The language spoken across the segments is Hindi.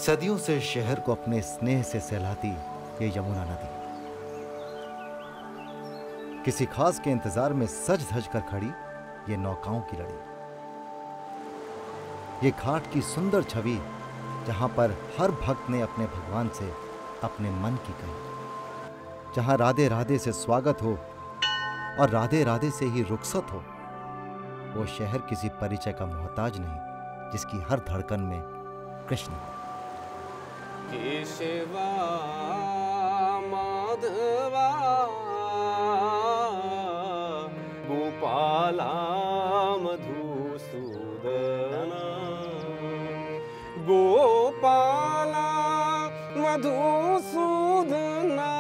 सदियों से शहर को अपने स्नेह से सहलाती ये यमुना नदी किसी खास के इंतजार में सज धज कर खड़ी ये नौकाओं की लड़ी। ये घाट की सुंदर छवि जहां पर हर भक्त ने अपने भगवान से अपने मन की कही, जहां राधे राधे से स्वागत हो और राधे राधे से ही रुखसत हो। वो शहर किसी परिचय का मोहताज नहीं, जिसकी हर धड़कन में कृष्ण हो। केशवा माधवा गोपाला मधुसूदना, गोपाला मधुसूदना,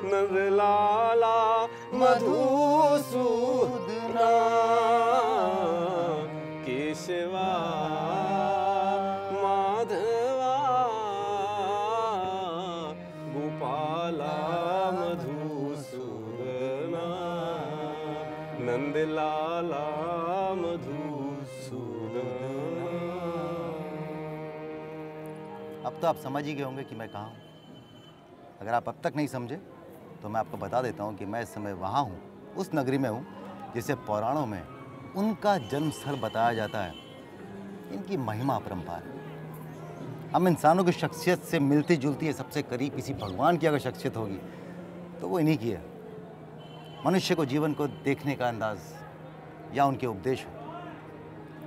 नंदलाला मधुसूदना, केशवा माधवा गोपाला मधुसूदना, नंदलाला मधुसूदना। अब तो आप समझ ही गए होंगे कि मैं कहाँ हूँ। अगर आप अब तक नहीं समझे तो मैं आपको बता देता हूँ कि मैं इस समय वहाँ हूँ, उस नगरी में हूँ जिसे पुराणों में उनका जन्मस्थल बताया जाता है। इनकी महिमा अपरंपार है। हम इंसानों की शख्सियत से मिलती जुलती है सबसे करीब किसी भगवान की अगर शख्सियत होगी तो वो इन्हीं की है। मनुष्य को जीवन को देखने का अंदाज या उनके उपदेश हो,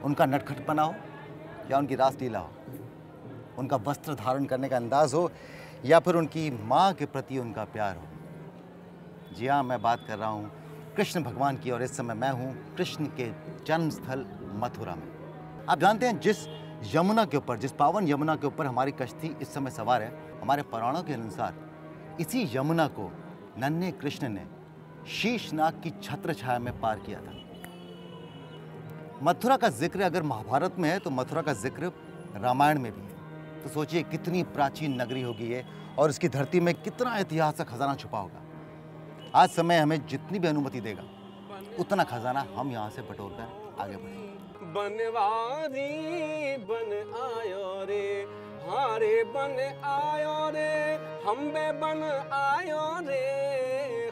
उनका नटखटपना हो या उनकी रासलीला हो, उनका वस्त्र धारण करने का अंदाज हो या फिर उनकी माँ के प्रति उनका प्यार हो। जी हाँ, मैं बात कर रहा हूँ कृष्ण भगवान की और इस समय मैं हूँ कृष्ण के जन्मस्थल मथुरा में। आप जानते हैं जिस यमुना के ऊपर, जिस पावन यमुना के ऊपर हमारी कश्ती इस समय सवार है, हमारे पुराणों के अनुसार इसी यमुना को नन्हे कृष्ण ने शीशनाग की छत्र छाया में पार किया था। मथुरा का जिक्र अगर महाभारत में है तो मथुरा का जिक्र रामायण में भी है। तो सोचिए कितनी प्राचीन नगरी होगी ये और इसकी धरती में कितना इतिहास का खजाना छुपा होगा। आज समय हमें जितनी भी अनुमति देगा उतना खजाना हम यहाँ से बटोर कर आगे बढ़ेंगे। बनवारी बन आयो रे, हारे बन आयो रे, हम बे बन आयो रे,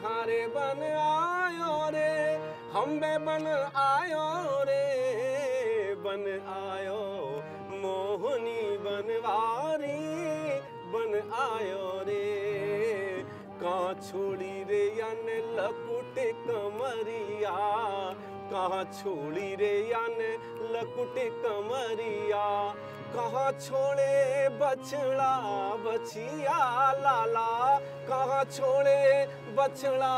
हारे बन आयो रे, हम बे बन आयो रे, बन आयो मोहनी बनवारी बन आयो रे। कहाँ छोड़ी रे यान लकुट कमरिया, कहाँ छोड़ी रे यान लकुट कमरिया, कहाँ छोड़े बछड़ा बछिया लाला, कहाँ छोड़े बछड़ा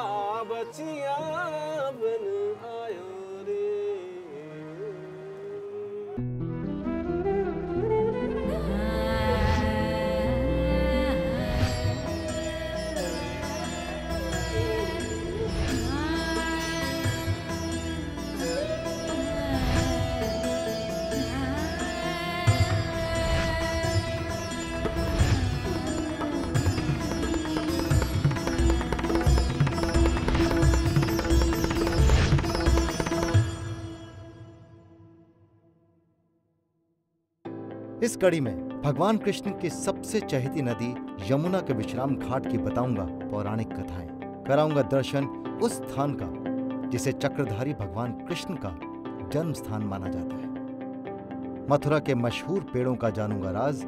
बछिया बन आयो रे। इस कड़ी में भगवान कृष्ण की सबसे चहेती नदी यमुना के विश्राम घाट की बताऊंगा पौराणिक कथाएं, कराऊंगा दर्शन उस स्थान का जिसे चक्रधारी भगवान कृष्ण का जन्म स्थान माना जाता है। मथुरा के मशहूर पेड़ों का जानूंगा राज,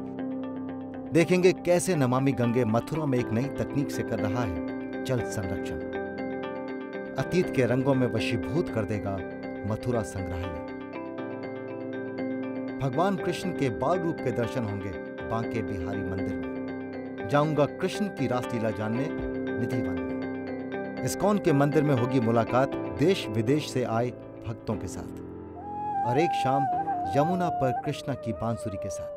देखेंगे कैसे नमामि गंगे मथुरा में एक नई तकनीक से कर रहा है जल संरक्षण। अतीत के रंगों में वशीभूत कर देगा मथुरा संग्रहालय। भगवान कृष्ण के बाल रूप के दर्शन होंगे बांके बिहारी मंदिर में। जाऊंगा कृष्ण की रासलीला जानने निधि वन में। इस्कॉन के मंदिर में होगी मुलाकात देश विदेश से आए भक्तों के साथ और एक शाम यमुना पर कृष्णा की बांसुरी के साथ।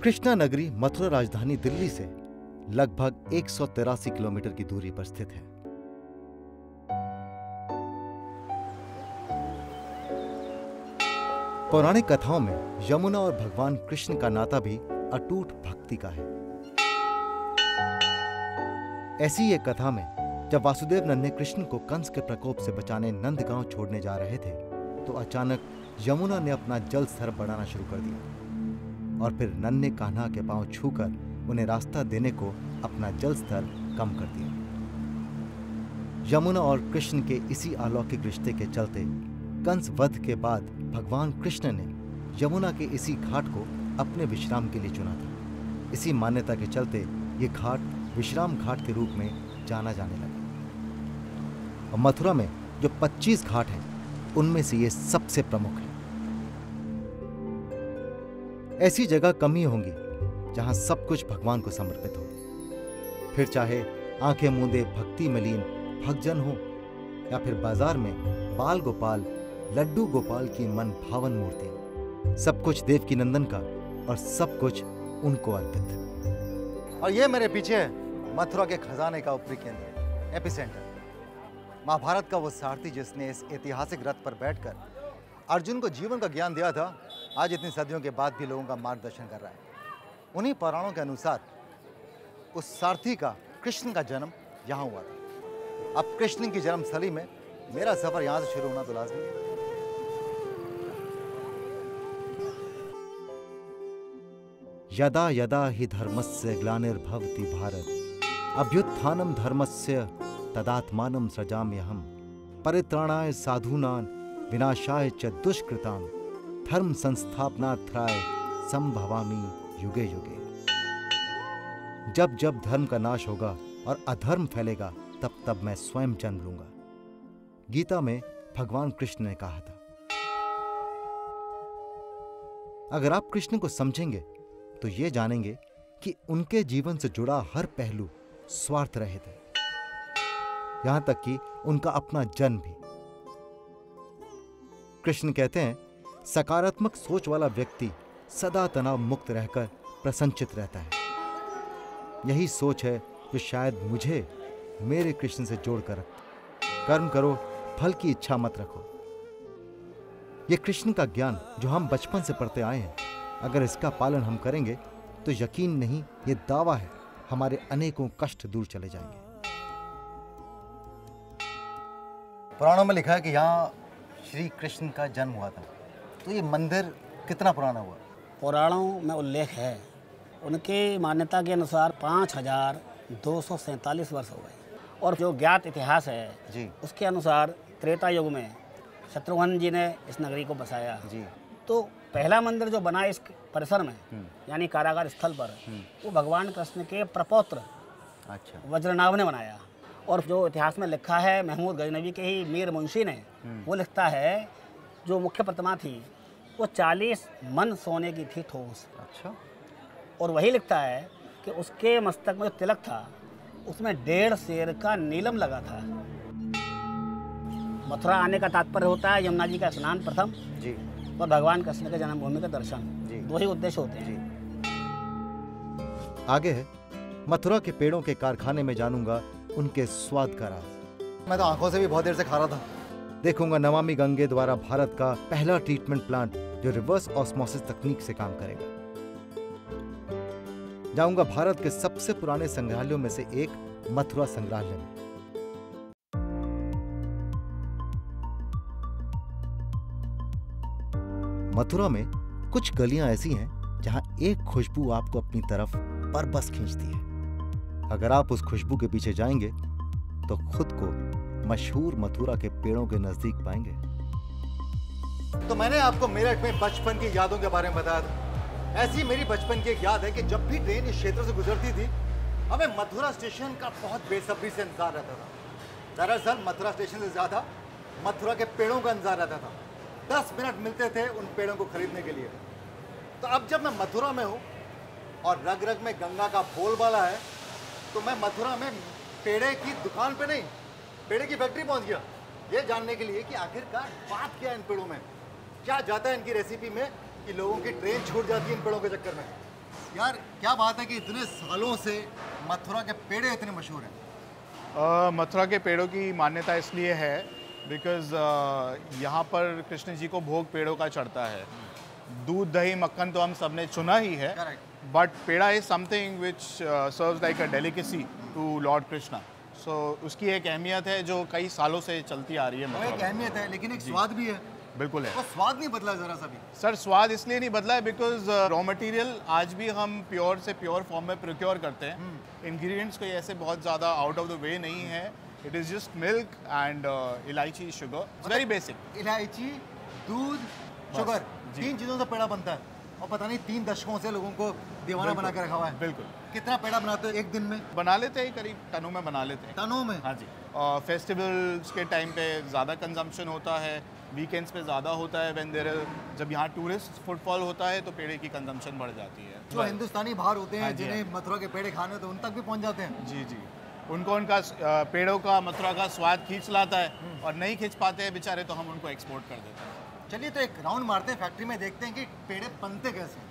कृष्णा नगरी मथुरा राजधानी दिल्ली से लगभग 183 किलोमीटर की दूरी पर स्थित है। पौराणिक कथाओं में यमुना और भगवान कृष्ण का नाता भी अटूट भक्ति का है। ऐसी एक कथा में जब वासुदेव नन्हे कृष्ण को कंस के प्रकोप से बचाने नंदगांव छोड़ने जा रहे थे तो अचानक यमुना ने अपना जल स्तर बढ़ाना शुरू कर दिया और फिर नन्हे कान्हा के पांव छूकर उन्हें रास्ता देने को अपना जल स्तर कम कर दिया। यमुना और कृष्ण के इसी अलौकिक रिश्ते के चलते कंस वध के बाद भगवान कृष्ण ने यमुना के इसी घाट को अपने विश्राम के लिए चुना था। इसी मान्यता के चलते ये घाट विश्राम घाट के रूप में जाना जाने लगा। और मथुरा में जो 25 घाट हैं उनमें से ये सबसे प्रमुख है। ऐसी जगह कम ही होंगी जहां सब कुछ भगवान को समर्पित हो, फिर चाहे आंखें मूंदे भक्ति में लीन भक्तजन हो या फिर बाजार में बाल गोपाल लड्डू गोपाल की मन भावन मूर्ति। सब कुछ देवकी नंदन का और सब कुछ उनको अर्पित। और ये मेरे पीछे है मथुरा के खजाने का ऊपरी केंद्र, एपिसेंटर। महाभारत का वो सारथी जिसने इस ऐतिहासिक रथ पर बैठकर अर्जुन को जीवन का ज्ञान दिया था, आज इतनी सदियों के बाद भी लोगों का मार्गदर्शन कर रहा है। उन्हीं पुराणों के अनुसार उस सारथी का कृष्ण का जन्म यहाँ हुआ था। अब कृष्ण की जन्मस्थली में मेरा सफर यहाँ से शुरू होना तो लाजमी है। यदा यदा हि धर्मस्य ग्लानिर्भवति भारत अभ्युत्थानं धर्मस्य तदात्मानं सृजाम्यहम् परित्राणाय साधूनां विनाशाय च दुष्कृतां धर्म संस्थापनार्थाय संभवामि युगे युगे। जब जब धर्म का नाश होगा और अधर्म फैलेगा तब तब मैं स्वयं जन्म लूंगा। गीता में भगवान कृष्ण ने कहा था। अगर आप कृष्ण को समझेंगे तो ये जानेंगे कि उनके जीवन से जुड़ा हर पहलू स्वार्थ रहित है, यहां तक कि उनका अपना जन्म भी। कृष्ण कहते हैं, सकारात्मक सोच वाला व्यक्ति सदा तनाव मुक्त रहकर प्रसन्नचित रहता है। यही सोच है जो शायद मुझे मेरे कृष्ण से जोड़कर रखती। कर्म करो, फल की इच्छा मत रखो। यह कृष्ण का ज्ञान जो हम बचपन से पढ़ते आए हैं, अगर इसका पालन हम करेंगे तो यकीन नहीं, ये दावा है, हमारे अनेकों कष्ट दूर चले जाएंगे। पुराणों में लिखा है कि यहाँ श्री कृष्ण का जन्म हुआ था। तो ये मंदिर कितना पुराना हुआ? पुराणों में उल्लेख है, उनके मान्यता के अनुसार 5247 वर्ष हो गए। और जो ज्ञात इतिहास है जी, उसके अनुसार त्रेता युग में शत्रुघ्न जी ने इस नगरी को बसाया जी। तो पहला मंदिर जो बना इस परिसर में यानी कारागार स्थल पर, वो भगवान कृष्ण के प्रपौत्र अच्छा वज्रनाभ ने बनाया। और जो इतिहास में लिखा है, महमूद गजनवी के ही मीर मुंशी ने, वो लिखता है जो मुख्य प्रतिमा थी वो 40 मन सोने की थी ठोस। अच्छा। और वही लिखता है कि उसके मस्तक में जो तिलक था उसमें 1.5 शेर का नीलम लगा था। मथुरा आने का तात्पर्य होता है यमुना जी का स्नान प्रथम जी, और भगवान कृष्ण के जन्मभूमि का दर्शन जी। दो ही उद्देश्य होते हैं। आगे है मथुरा के पेड़ों के कारखाने में जानूंगा उनके स्वाद का राज। मैं तो आंखों से भी बहुत देर से खा रहा था। देखूंगा नमामि गंगे द्वारा भारत का पहला ट्रीटमेंट प्लांट जो रिवर्स ऑस्मोसिस तकनीक से काम करेगा। जाऊंगा भारत के सबसे पुराने संग्रहालयों में से एक मथुरा संग्रहालय में। मथुरा में कुछ गलियां ऐसी हैं जहां एक खुशबू आपको अपनी तरफ पर बस खींचती है। अगर आप उस खुशबू के पीछे जाएंगे तो खुद को मशहूर मथुरा के पेड़ों के नजदीक पाएंगे। तो मैंने आपको मेरठ में बचपन की यादों के बारे में बताया था। ऐसी मेरी बचपन की एक याद है कि जब भी ट्रेन इस क्षेत्र से गुजरती थी, हमें मथुरा स्टेशन का बहुत बेसब्री से इंतजार रहता था। दरअसल मथुरा स्टेशन से ज्यादा मथुरा के पेड़ों का इंतजार रहता था। 10 मिनट मिलते थे उन पेड़ों को खरीदने के लिए। तो अब जब मैं मथुरा में हूँ और रग रग में गंगा का बोलबाला है, तो मैं मथुरा में पेड़े की दुकान पे नहीं, पेड़े की फैक्ट्री पहुंच गया, ये जानने के लिए कि आखिरकार बात क्या है इन पेड़ों में, क्या जाता है इनकी रेसिपी में कि लोगों की ट्रेन छूट जाती है इन पेड़ों के चक्कर में। यार क्या बात है कि इतने सालों से मथुरा के पेड़े इतने मशहूर हैं? मथुरा के पेड़ों की मान्यता इसलिए है बिकॉज यहाँ पर कृष्ण जी को भोग पेड़ों का चढ़ता है। दूध दही मक्खन तो हम सब ने चुना ही है, but peda is something which serves like a delicacy to lord Krishna. So उसकी एक अहमियत है जो कई सालों से चलती आ रही है। एक अहमियत है, लेकिन एक स्वाद भी है। बिल्कुल है। वो स्वाद नहीं बदला जरा सा भी। सर स्वाद इसलिए नहीं बदला है बिकॉज रॉ मटेरियल आज भी हम प्योर से प्योर फॉर्म में प्रोक्योर करते हैं। इंग्रेडिएंट्स कोई ऐसे बहुत ज़्यादा आउट ऑफ द वे नहीं है। It is just milk and इलायची शुगर, वेरी बेसिक। इलायची, दूध, शुगर, जी। 3 चीज़ों से पेड़ा बनता है और पता नहीं 3 दशकों से लोगों को दीवाना बना के रखा हुआ है। बिल्कुल। कितना पेड़ा बनाते हो एक दिन में? बना लेते हैं, करीब टनों में बना लेते हैं। टनों में? हाँ जी। फेस्टिवल्स के टाइम पे ज़्यादा कंजम्पशन होता है, वीकेंड्स पे ज़्यादा होता है। व्हेन देयर जब यहाँ टूरिस्ट फुटफॉल होता है तो पेड़े की कंजम्पशन बढ़ जाती है। जो हिंदुस्तानी बाहर होते हैं हाँ जी, जिन्हें मथुरा के पेड़े खाने होते हैं उन तक भी पहुंच जाते हैं। जी जी, उनको उनका पेड़ों का मथुरा का स्वाद खींच लाता है और नहीं खींच पाते हैं बेचारे तो हम उनको एक्सपोर्ट कर देते हैं। चलिए तो एक राउंड मारते हैं फैक्ट्री में, देखते हैं कि पेड़े बनते कैसे हैं।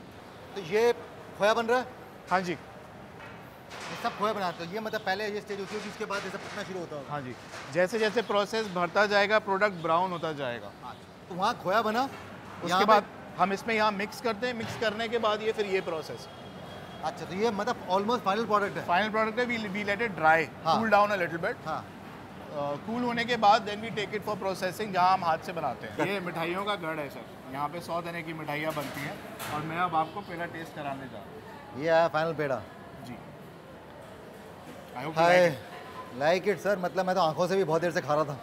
तो ये खोया बन रहा है? हाँ जी। ये सब खोया बनाते हो? ये मतलब पहले ये स्टेज होती है उसके बाद ये सब पकना शुरू होता होगा? हाँ जी, जैसे जैसे प्रोसेस बढ़ता जाएगा प्रोडक्ट ब्राउन होता जाएगा। तो वहाँ खोया बना, उसके बाद हम इसमें यहाँ मिक्स करते हैं। मिक्स करने के बाद ये फिर ये प्रोसेस। अच्छा, तो ये मतलब ऑलमोस्ट फाइनल प्रोडक्ट है? फाइनल प्रोडक्ट है, वी लेट इट ड्राई, हाँ। Cool down a little bit. हाँ। कूल होने के बाद then we take it for processing, जहाँ हम हाथ से बनाते हैं। ये मिठाइयों का गढ़ है सर, यहाँ पे 100 तरह की मिठाइयाँ बनती हैं और मैं अब आपको पेड़ा टेस्ट कराने जा रहा हूँ। ये आया फाइनल पेड़ा। जी, I hope hi like it sir, मतलब मैं तो आंखों से भी बहुत देर से खा रहा था।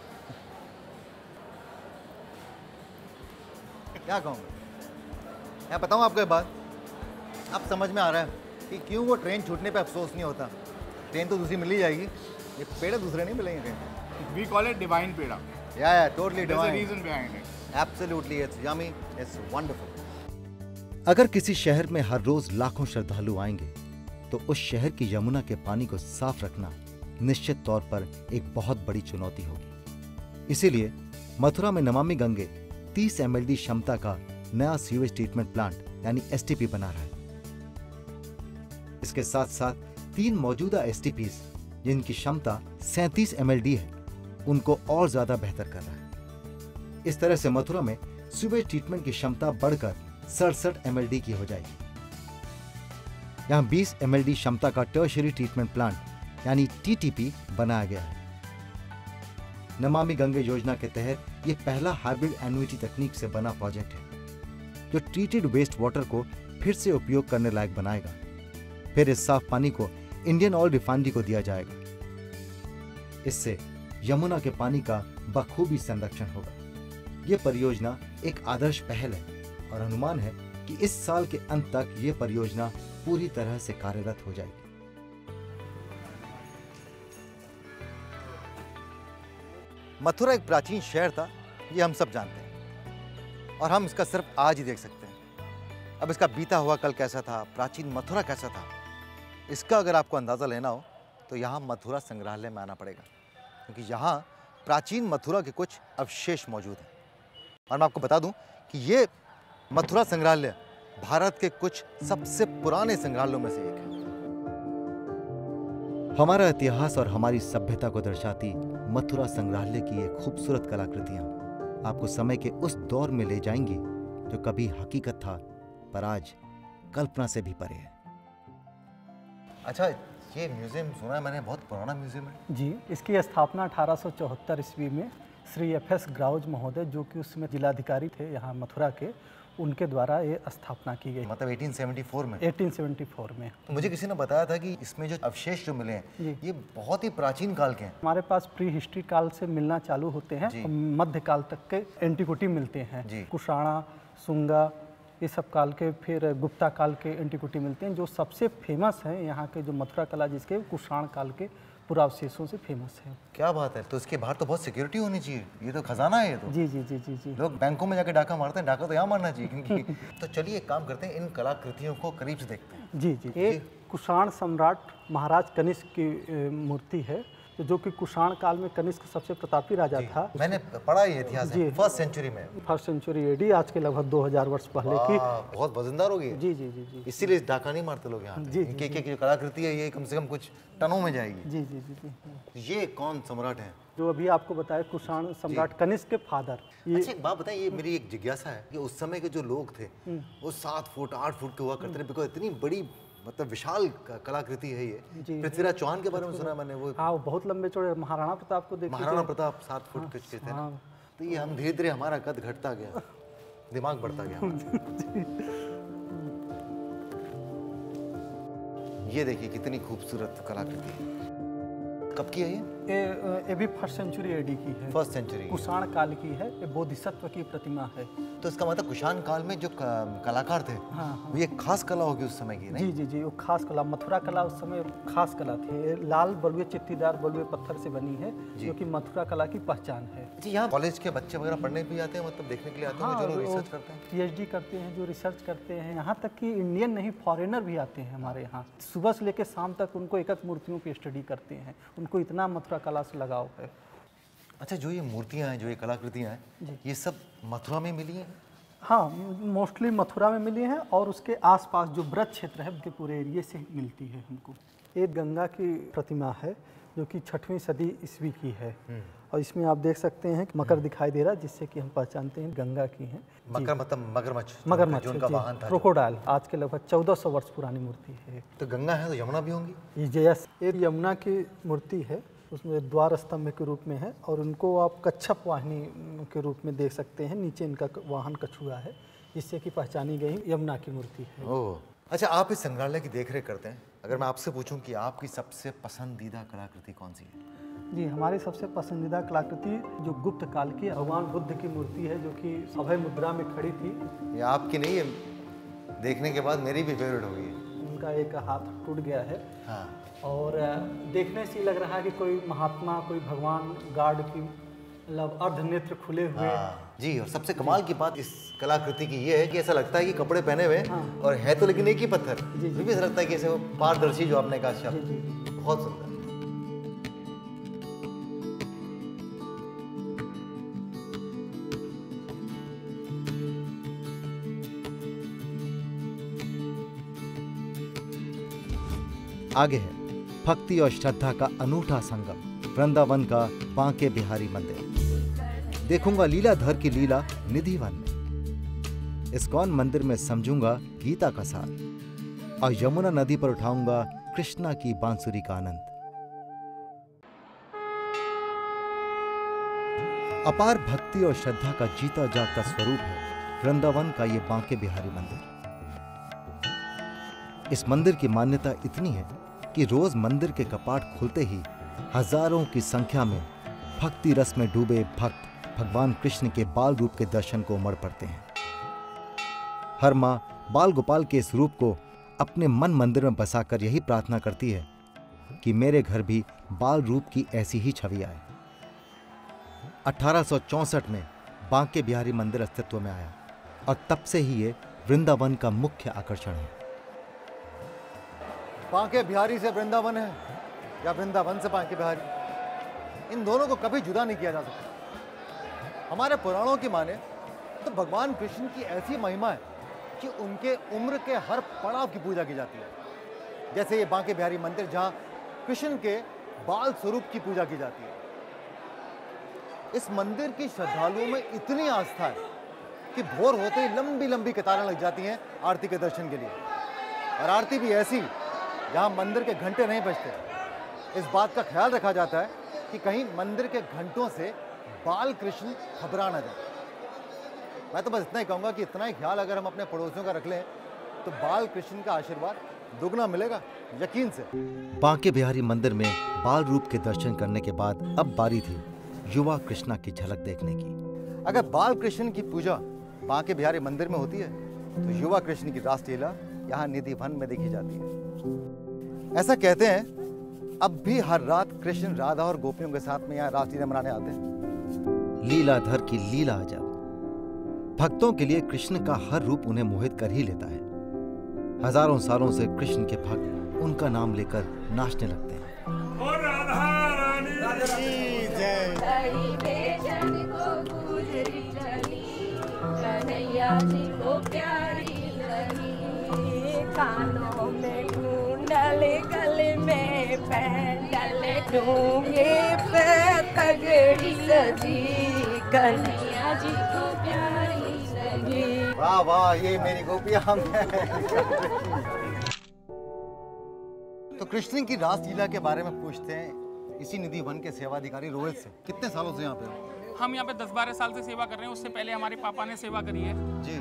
क्या कहूँ मैं बताऊँ आपको एक बात, अब समझ में आ रहा है कि क्यों वो ट्रेन छूटने पे अफसोस नहीं होता। ट्रेन तो दूसरी मिल ही जाएगी, ये पेड़े दूसरे नहीं मिलेंगे कहीं। वी कॉल इट डिवाइन पेड़ा। या totally There's a divine, reason behind it. Absolutely, it's yummy, it's wonderful. अगर किसी शहर में हर रोज लाखों श्रद्धालु आएंगे तो उस शहर की यमुना के पानी को साफ रखना निश्चित तौर पर एक बहुत बड़ी चुनौती होगी। इसीलिए मथुरा में नमामि गंगे 30 mld क्षमता का नया सीवेज ट्रीटमेंट प्लांट यानी एसटीपी बना रहा है। इसके साथ साथ 3 मौजूदा एसटीपीज जिनकी क्षमता 37 mld है उनको और ज्यादा बेहतर कर रहा है। इस तरह से मथुरा में सीवेज ट्रीटमेंट की क्षमता बढ़कर 67 mld की हो जाएगी। यहाँ 20 mld क्षमता का टर्शरी ट्रीटमेंट प्लांट यानी टीटीपी बनाया गया है। नमामि गंगे योजना के तहत ये पहला हाइब्रिड एन्युटी तकनीक से बना प्रोजेक्ट है जो ट्रीटेड वेस्ट वाटर को फिर से उपयोग करने लायक बनाएगा। फिर इस साफ पानी को इंडियन ऑयल रिफाइनरी को दिया जाएगा। इससे यमुना के पानी का बखूबी संरक्षण होगा। ये परियोजना एक आदर्श पहल है और अनुमान है कि इस साल के अंत तक ये परियोजना पूरी तरह से कार्यरत हो जाएगी। मथुरा एक प्राचीन शहर था, ये हम सब जानते हैं और हम इसका सिर्फ आज ही देख सकते हैं। अब इसका बीता हुआ कल कैसा था, प्राचीन मथुरा कैसा था, इसका अगर आपको अंदाज़ा लेना हो तो यहाँ मथुरा संग्रहालय में आना पड़ेगा, क्योंकि यहाँ प्राचीन मथुरा के कुछ अवशेष मौजूद हैं। और मैं आपको बता दूं कि ये मथुरा संग्रहालय भारत के कुछ सबसे पुराने संग्रहालयों में से एक है। हमारा इतिहास और हमारी सभ्यता को दर्शाती मथुरा संग्रहालय की ये खूबसूरत कलाकृतियां आपको समय के उस दौर में ले जाएंगी जो कभी हकीकत था पर आज कल्पना से भी परे है। अच्छा, ये म्यूजियम सुना है मैंने बहुत पुराना म्यूजियम है। जी, इसकी स्थापना 1874 ईस्वी में श्री एफ.एस. ग्राउज महोदय, जो कि उसमें जिलाधिकारी थे यहाँ मथुरा के, उनके द्वारा ये स्थापना की गई। मतलब 1874 में? 1874 में। तो मुझे किसी ने बताया था कि इसमें जो अवशेष जो मिले हैं ये बहुत ही प्राचीन काल के हैं। हमारे पास प्री हिस्ट्री काल से मिलना चालू होते हैं और मध्यकाल तक के एंटीक्विटी मिलते हैं। कुषाणा, शुंगा, ये सब काल के, फिर गुप्ता काल के एंटीक्विटी मिलते हैं। जो सबसे फेमस है यहाँ के जो मथुरा कला जिसके कुषाण काल के पुरावशेषों से फेमस है। क्या बात है, तो इसके बाहर तो बहुत सिक्योरिटी होनी चाहिए, ये तो खजाना है। ये तो जी जी जी जी जी लोग बैंकों में जाके डाका मारते हैं, डाका तो यहाँ मारना चाहिए क्योंकि तो चलिए एक काम करते हैं, इन कलाकृतियों को करीब से देखते हैं। जी जी, एक कुषाण सम्राट महाराज कनिष्क की मूर्ति है जो कि कुषाण काल में कनिष्क सबसे प्रतापी राजा था। मैंने पढ़ा ये इतिहास है, फर्स्ट सेंचुरी में। फर्स्ट सेंचुरी एडी, आज के लगभग 2000 वर्ष पहले की। बहुत वजनदार होगी। जी जी जी जी, इसीलिए डाका नहीं मारते लोग यहाँ। जी, इनकी जो कलाकृति है ये कम से कम कुछ टनों में जाएगी। जी जी जी जी। ये कौन सम्राट है? जो अभी आपको बताया कुषाण सम्राट कनिष्क के फादर। अच्छा एक बात बताइए, ये मेरी एक जिज्ञासा है कि उस समय के जो लोग थे वो 7 फुट 8 फुट के हुआ करते थे, बिकॉज इतनी बड़ी मतलब विशाल कलाकृति है ये। पृथ्वीराज चौहान के बारे में सुना मैंने, वो हाँ, वो बहुत लंबे चौड़े। महाराणा प्रताप को देखिए, महाराणा प्रताप 7 फुट के थे। हाँ, तो ये हम धीरे धीरे हमारा कद घटता गया, दिमाग बढ़ता गया। ये देखिए कितनी खूबसूरत कलाकृति है। कब की है ये भी फर्स्ट सेंचुरी एडी की है। फर्स्ट सेंचुरी कुषाण काल की है। ये बोधिसत्व की प्रतिमा है। तो इसका मतलब कुषाण काल में जो कलाकार थे, हाँ। वो ये खास कला होगी उस समय की, नहीं? जी जी जी, वो खास कला, मथुरा कला उस समय खास कला थी। ये लाल बलुए चित्तीदार बलुए पत्थर से बनी है, जो कि मथुरा कला की पहचान है। जी, यहाँ कॉलेज के बच्चे वगैरह पढ़ने भी आते हैं, मतलब देखने के लिए आते हैं, हाँ, जो रिसर्च करते हैं, PhD करते हैं, जो रिसर्च करते हैं। यहाँ तक कि इंडियन नहीं, फॉरेनर भी आते हैं हमारे यहाँ। सुबह से लेकर शाम तक उनको एक एक मूर्तियों की स्टडी करते हैं। उनको इतना मथुरा कला से लगाव है। अच्छा, जो ये मूर्तियाँ हैं, जो ये कलाकृतियाँ हैं, ये सब मथुरा में मिली हैं? हाँ, मोस्टली मथुरा में मिली हैं और उसके आसपास जो ब्रज क्षेत्र है उनके पूरे एरिए से मिलती है हमको। ये गंगा की प्रतिमा है जो कि 6वीं सदी ईस्वी की है। और इसमें आप देख सकते हैं मकर दिखाई दे रहा है, जिससे कि हम पहचानते हैं गंगा की है। मकर मतलब मगरमच्छ, मगरमच्छ जो उनका वाहन था, क्रोकोडाइल। आज के लगभग 1400 वर्ष पुरानी मूर्ति है। तो गंगा है तो यमुना भी होंगी? ये यमुना की मूर्ति है, उसमें द्वार स्तंभ के रूप में है और उनको आप कच्छप वाहिनी के रूप में देख सकते हैं। नीचे इनका वाहन कछुआ है, जिससे कि पहचानी गई यमुना की मूर्ति है। ओह, अच्छा, आप इस संग्रहालय की देखरेख करते हैं। अगर मैं आपसे पूछूं कि आपकी सबसे पसंदीदा कलाकृति कौन सी है? जी, हमारी सबसे पसंदीदा कलाकृति जो गुप्त काल की भगवान बुद्ध की मूर्ति है, जो कि अभय मुद्रा में खड़ी थी। ये आपकी नहीं है, देखने के बाद मेरी भी फेवरेट हो गई है। उनका एक हाथ टूट गया है। हाँ। और देखने से लग रहा है कि कोई महात्मा, कोई भगवान गार्ड की मतलब अर्धनेत्र खुले हुए। हाँ जी, और सबसे कमाल की बात इस कलाकृति की ये है कि ऐसा लगता है कि कपड़े पहने हुए और है तो लेकिन एक ही पत्थर। जी, फिर भी ऐसा लगता है कि ऐसे वो पारदर्शी, जो आपने कहा शब्द, जी, जी। बहुत सुंदर। आगे है भक्ति और श्रद्धा का अनूठा संगम, वृंदावन का बांके बिहारी मंदिर। देखूंगा लीलाधर की लीला निधिवन में। इस्कॉन मंदिर में समझूंगा गीता का सार और यमुना नदी पर उठाऊंगा कृष्णा की बांसुरी का आनंद। अपार भक्ति और श्रद्धा का जीता जागता स्वरूप है वृंदावन का ये बांके बिहारी मंदिर। इस मंदिर की मान्यता इतनी है कि रोज मंदिर के कपाट खुलते ही हजारों की संख्या में भक्ति रस में डूबे भक्त भगवान कृष्ण के बाल रूप के दर्शन को उमड़ पड़ते हैं। हर मां बाल गोपाल के इस रूप को अपने मन मंदिर में बसाकर यही प्रार्थना करती है कि मेरे घर भी बाल रूप की ऐसी ही छवि आए। 1864 में बांके बिहारी मंदिर अस्तित्व में आया और तब से ही ये वृंदावन का मुख्य आकर्षण है। बांके बिहारी से वृंदावन है या वृंदावन से बांके बिहारी, इन दोनों को कभी जुदा नहीं किया जा सकता। हमारे पुराणों की माने तो भगवान कृष्ण की ऐसी महिमा है कि उनके उम्र के हर पड़ाव की पूजा की जाती है। जैसे ये बांके बिहारी मंदिर, जहां कृष्ण के बाल स्वरूप की पूजा की जाती है। इस मंदिर की श्रद्धालुओं में इतनी आस्था है कि भोर होते ही लंबी लंबी कतारें लग जाती हैं आरती के दर्शन के लिए। और आरती भी ऐसी जहां मंदिर के घंटे नहीं बजते। इस बात का ख्याल रखा जाता है कि कहीं मंदिर के घंटों से बाल कृष्ण घबरा ना जाए। मैं तो बस इतना ही कहूँगा कि इतना ही ख्याल अगर हम अपने पड़ोसियों का रख लें तो बाल कृष्ण का आशीर्वाद दुगना मिलेगा, यकीन से। बांके बिहारी मंदिर में बाल रूप के दर्शन करने के बाद अब बारी थी युवा कृष्णा की झलक देखने की। अगर बाल कृष्ण की पूजा बांके बिहारी मंदिर में होती है तो युवा कृष्ण की रासलीला यहाँ निधिवन में देखी जाती है। ऐसा कहते हैं अब भी हर रात कृष्ण राधा और गोपियों के साथ में यहाँ रासलीला मनाने आते हैं। लीलाधर की लीला अजब। भक्तों के लिए कृष्ण का हर रूप उन्हें मोहित कर ही लेता है। हजारों सालों से कृष्ण के भक्त उनका नाम लेकर नाचने लगते हैं। कानों में कुंडल, गले में पैंडल, डूंगे पे तगड़ी सजी, कन्हैया जी को प्यारी लगी। वाह वाह, ये मेरी गोपियां हम हैं। तो कृष्ण की रासलीला के बारे में पूछते हैं इसी निधिवन के सेवाधिकारी रोहित से। कितने सालों से यहाँ पे हो? हम यहाँ पे 10-12 साल से सेवा कर रहे हैं, उससे पहले हमारे पापा ने सेवा करी है। जी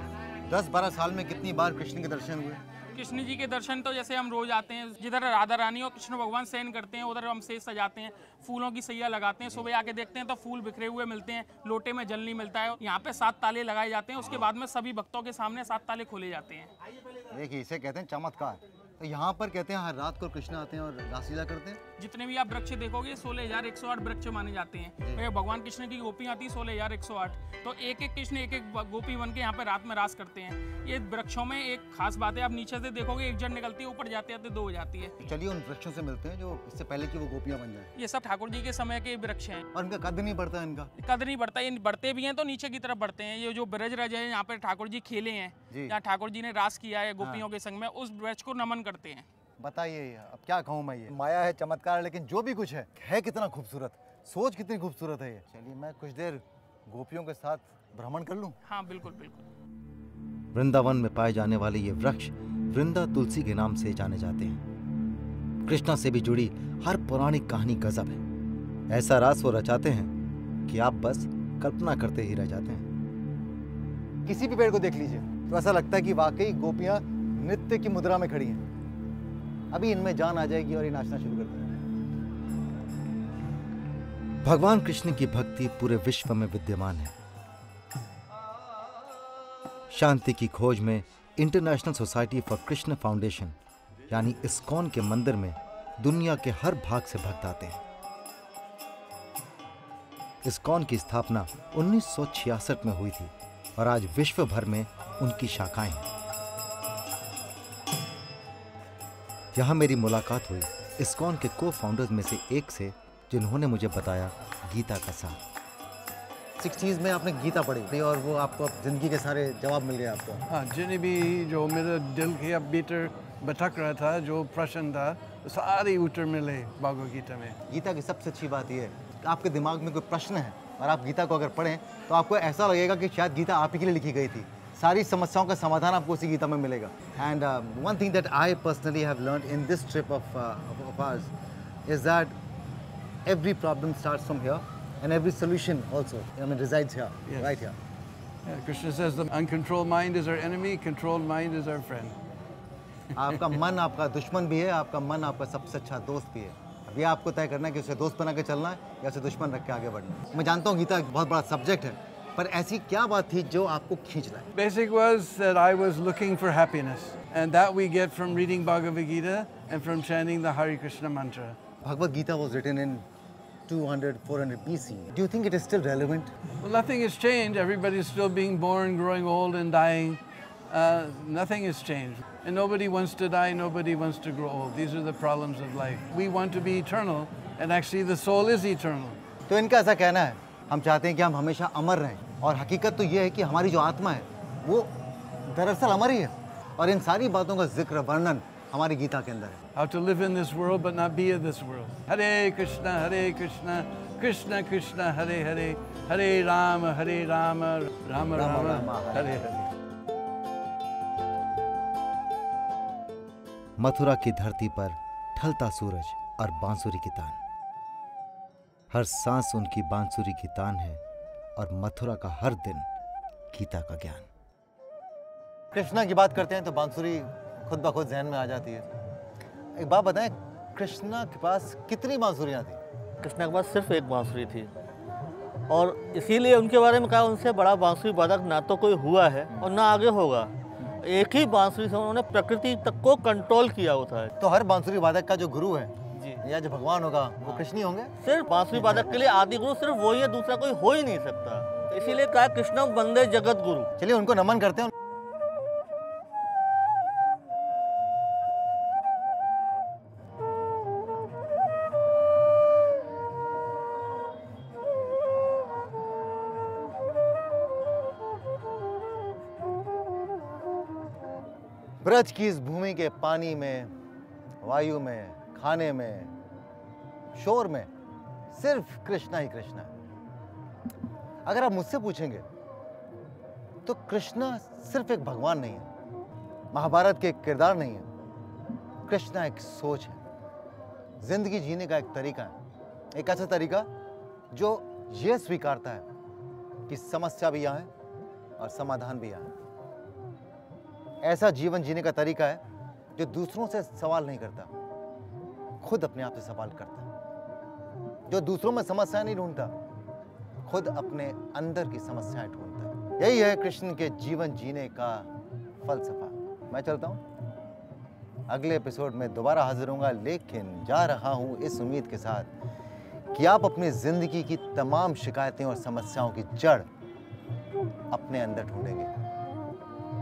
10-12 साल में कितनी बार कृष्ण के दर्शन हुए? कृष्ण जी के दर्शन तो जैसे हम रोज आते हैं, जिधर राधा रानी और कृष्ण भगवान शयन करते हैं उधर हम सेज सजाते हैं, फूलों की सैया लगाते हैं। सुबह आके देखते हैं तो फूल बिखरे हुए मिलते हैं, लोटे में जल नहीं मिलता है। यहाँ पे 7 ताले लगाए जाते हैं, उसके बाद में सभी भक्तों के सामने 7 ताले खोले जाते हैं। देखिए इसे कहते हैं चमत्कार। तो यहाँ पर कहते हैं हर रात को कृष्ण आते हैं और रासलीला करते हैं। जितने भी आप वृक्ष देखोगे 16,108 वृक्ष माने जाते हैं। भगवान कृष्ण की गोपियाँ आती 16,108, तो एक एक कृष्ण एक एक गोपी बन के यहाँ पे रात में रास करते हैं। ये वृक्षों में एक खास बात है, आप नीचे से देखोगे एक जन निकलती है, ऊपर जाते जाते 2 हो जाती है। चलिए उन वृक्षों से मिलते हैं जो इससे पहले कि वो गोपियाँ बन जाए। ये सब ठाकुर जी के समय के वृक्ष हैं और इनका कद नहीं बढ़ता, इनका कद नहीं बढ़ता। ये बढ़ते भी हैं तो नीचे की तरफ बढ़ते हैं। ये जो ब्रज रज है यहाँ पे ठाकुर जी खेले हैं, यहाँ ठाकुर जी ने रास किया है गोपियों के संग में, उस वृक्ष को नमन करते हैं। बताइए अब क्या कहूँ मैं, ये माया है, चमत्कार है, लेकिन जो भी कुछ है कितना खूबसूरत, सोच कितनी खूबसूरत है ये। चलिए मैं कुछ देर गोपियों के साथ भ्रमण कर लूँ। हाँ बिल्कुल बिल्कुल। वृंदावन में पाए जाने वाले ये वृक्ष वृंदा तुलसी के नाम से जाने जाते हैं। कृष्णा से भी जुड़ी हर पौराणिक कहानी गजब है। ऐसा रास वो रचाते हैं कि आप बस कल्पना करते ही रह जाते हैं। किसी भी पेड़ को देख लीजिए तो ऐसा लगता है कि वाकई गोपियाँ नृत्य की मुद्रा में खड़ी हैं। अभी इनमें जान आ जाएगी और ये नाचना शुरू कर देंगे। भगवान कृष्ण की भक्ति पूरे विश्व में विद्यमान है। शांति की खोज में international society for Krishna foundation यानी इस्कॉन के मंदिर में दुनिया के हर भाग से भक्त आते हैं। इस्कॉन की स्थापना 1966 में हुई थी और आज विश्व भर में उनकी शाखाएं हैं। यहाँ मेरी मुलाकात हुई इस्कॉन के को-फाउंडर्स में से एक से, जिन्होंने मुझे बताया गीता का सार। 60s में आपने गीता पढ़ी थी और वो आपको जिंदगी के सारे जवाब मिल गए आपको। हाँ, जिन्हें भी जो मेरे दिल के अब भीतर भटक रहा था, जो प्रश्न था, सारे उत्तर मिले भगवद गीता में। गीता की सबसे अच्छी बात यह है कि आपके दिमाग में कोई प्रश्न है और आप गीता को अगर पढ़ें तो आपको ऐसा लगेगा कि शायद गीता आप ही के लिए लिखी गई थी। सारी समस्याओं का समाधान आपको उसी गीता में मिलेगा। And one thing that I personally have learned in this trip of hours is that every problem starts from here and every solution also resides here. Yes. Right here. Yeah, Krishna says the uncontrolled mind is our enemy, controlled mind is our friend. आपका मन आपका दुश्मन भी है, आपका मन आपका सबसे अच्छा दोस्त भी है। अब ये आपको तय करना है कि उसे दोस्त बना के चलना है या उसे दुश्मन रख के आगे बढ़ना है। मैं जानता हूँ गीता एक बहुत बड़ा सब्जेक्ट है, पर ऐसी क्या बात थी जो आपको खींच लाए? Basic was that I was looking for happiness and that we get from reading Bhagavad Gita and from chanting the Hare Krishna mantra. Bhagavad Gita was written in 200-400 BC. Do you think it is still relevant? Well, nothing has changed. Everybody is still being born, growing old and dying. Nothing has changed. And nobody wants to die, nobody wants to grow old. These are the problems of life. We want to be eternal and actually the soul is eternal. तो इनका ऐसा कहना है, हम चाहते हैं कि हम हमेशा अमर रहें और हकीकत तो ये है कि हमारी जो आत्मा है वो दरअसल अमर ही है और इन सारी बातों का जिक्र वर्णन हमारी गीता के अंदर है। How to live in this world but not be of this world. Hare Krishna, Krishna Krishna, Hare Hare, Hare Rama, Rama Rama, Hare Hare. Mathura की धरती पर ढलता सूरज और बांसुरी की तान। हर सांस उनकी बांसुरी की तान है और मथुरा का हर दिन गीता का ज्ञान। कृष्णा की बात करते हैं तो बांसुरी खुद ब खुद जहन में आ जाती है। एक बात बताएं, कृष्णा के पास कितनी बांसुरियां थी? कृष्णा के पास सिर्फ एक बांसुरी थी और इसीलिए उनके बारे में कहा उनसे बड़ा बांसुरी वादक ना तो कोई हुआ है और ना आगे होगा। एक ही बांसुरी से उन्होंने प्रकृति तक को कंट्रोल किया होता है। तो हर बांसुरी वादक का जो गुरु है जी या जो भगवान होगा वो कृष्ण ही होंगे? सिर्फ बांसुरी वादक के लिए आदि गुरु सिर्फ वही है, दूसरा कोई हो ही नहीं सकता। इसीलिए कहा कृष्णम वंदे जगत गुरु। चलिए उनको नमन करते हैं। ब्रज की इस भूमि के पानी में, वायु में, खाने में, शोर में सिर्फ कृष्णा ही कृष्णा है। अगर आप मुझसे पूछेंगे तो कृष्णा सिर्फ एक भगवान नहीं है, महाभारत के एक किरदार नहीं है। कृष्णा एक सोच है, जिंदगी जीने का एक तरीका है, एक ऐसा तरीका जो ये स्वीकारता है कि समस्या भी यहाँ है और समाधान भी यहाँ है। ऐसा जीवन जीने का तरीका है जो दूसरों से सवाल नहीं करता, खुद अपने आप से सवाल करता है। जो दूसरों में समस्या नहीं ढूंढता, खुद अपने अंदर की समस्याएं ढूंढता है। यही है कृष्ण के जीवन जीने का फलसफा। मैं चलता हूँ, अगले एपिसोड में दोबारा हाजिर होऊंगा, लेकिन जा रहा हूँ इस उम्मीद के साथ कि आप अपनी जिंदगी की तमाम शिकायतें और समस्याओं की जड़ अपने अंदर ढूंढेंगे।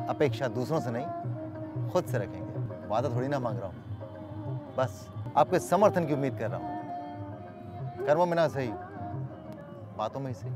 अपेक्षा दूसरों से नहीं, खुद से रखेंगे। वादा थोड़ी ना मांग रहा हूँ, बस आपके समर्थन की उम्मीद कर रहा हूँ। कर्मों में ना सही, बातों में ही सही।